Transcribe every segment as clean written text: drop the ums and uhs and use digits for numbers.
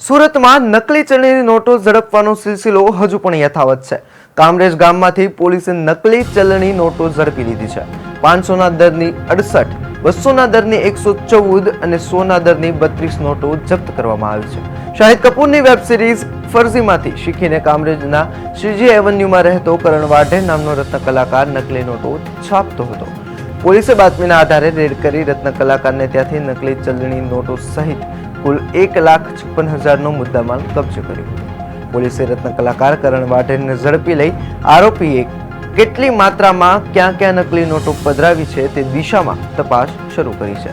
સુરતમાં નકલી ચલણી નોટો ઝડપવાનો સિલસિલો હજુ પણ યથાવત છે। કામરેજ ગામમાંથી પોલીસે નકલી ચલણી નોટો ઝડપી લીધી છે। 500ના દરની 68, 200ના દરની 114 અને 100ના દરની 32 નોટો જપ્ત કરવામાં આવી છે। શાહિદ કપૂરની વેબ સિરીઝ ફર્ઝીમાંથી શીખીને કામરેજના શ્રીજી એવન્યુમાં રહેતો કરણ વાઢેર નામનો રત્ન કલાકાર નકલી નોટો છાપતો હતો। પોલીસે બાતમીના આધારે રેડ કરી રત્ન કલાકારને ત્યાંથી નકલી ચલણી નોટો સહિત કુલ 1,56,000નો મુદ્દામાલ કબજે કર્યો। પોલીસે રત્ન કલાકાર કરણ વાઢેરને ઝડપી લઈ આરોપીએ કેટલી માત્રામાં ક્યાં ક્યાં નકલી નોટો પધરાવી છે તે દિશામાં તપાસ શરૂ કરી છે।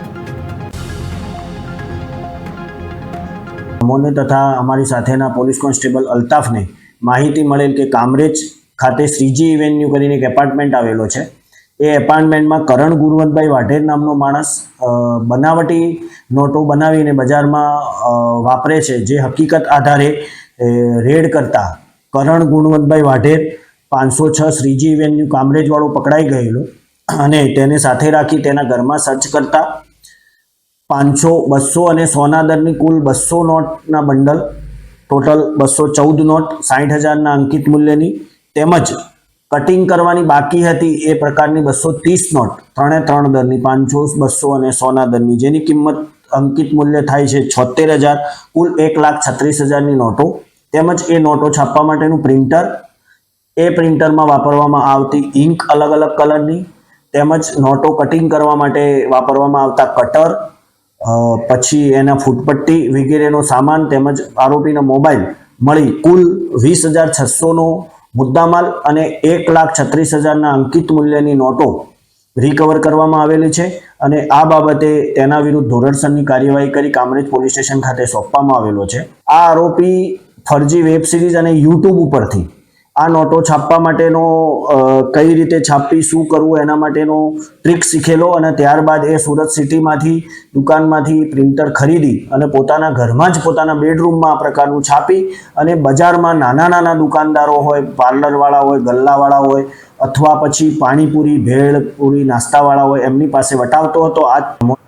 અમોને તથા અમારી સાથેના પોલીસ કોન્સ્ટેબલ અલ્તાફને માહિતી મળેલ કે કામરેજ ખાતે શ્રીજી એવન્યુ કરીને એક એપાર્ટમેન્ટ આવેલો છે। એ એપાર્ટમેન્ટમાં કરણ ગુણવંતભાઈ વાઢેર નામનો માણસ બનાવટી નોટો બનાવીને બજારમાં વાપરે છે, જે હકીકત આધારે રેડ કરતા કરણ ગુણવંતભાઈ વાઢેર 506 શ્રીજી એવન્યુ કામરેજવાળો પકડાઈ ગયેલો અને તેને સાથે રાખી તેના ઘરમાં સર્ચ કરતા 500, 200 અને 100ના દરની કુલ 200 નોટના બંડલ, ટોટલ 214 નોટ 60,000ના અંકિત મૂલ્યની, તેમજ કટિંગ કરવાની બાકી હતી એ પ્રકારની 230 નોટ 3 દરની 500, 200 અને 100ના દરની, જેની કિંમત અંકિત મૂલ્ય થાય છે 76,000, કુલ 1,36,000ની નોટો, તેમજ એ નોટો છાપવા માટેનું પ્રિન્ટર, એ પ્રિન્ટરમાં વાપરવામાં આવતી ઇંક અલગ અલગ કલરની, તેમજ નોટો કટિંગ કરવા માટે વાપરવામાં આવતા કટર, પછી એના ફૂટપટ્ટી વગેરેનો સામાન, તેમજ આરોપીનો મોબાઈલ મળી કુલ 20,600નો મુદ્દામાલ અને 1,36,000ના અંકિત મૂલ્યની નોટો રિકવર કરવામાં આવેલી છે અને આ બાબતે તેના વિરુદ્ધ ધોરણસરની કાર્યવાહી કરી કામરેજ પોલીસ સ્ટેશન ખાતે સોંપવામાં આવેલો છે। આ આરોપી ફર્જી વેબ સિરીઝ અને યુટ્યુબ ઉપરથી આ નોટો છાપવા માટેનો કઈ રીતે છાપવી, શું કરવું એના માટેનો ટ્રીક શીખેલો અને ત્યારબાદ એ સુરત સિટીમાંથી દુકાનમાંથી પ્રિન્ટર ખરીદી અને પોતાના ઘરમાં જ પોતાના બેડરૂમમાં આ પ્રકારનું છાપી અને બજારમાં નાના દુકાનદારો હોય, પાર્લરવાળા હોય, ગલ્લાવાળા હોય અથવા પછી પાણીપુરી, ભેળપુરી નાસ્તાવાળા હોય એમની પાસે વટાવતો હતો। આ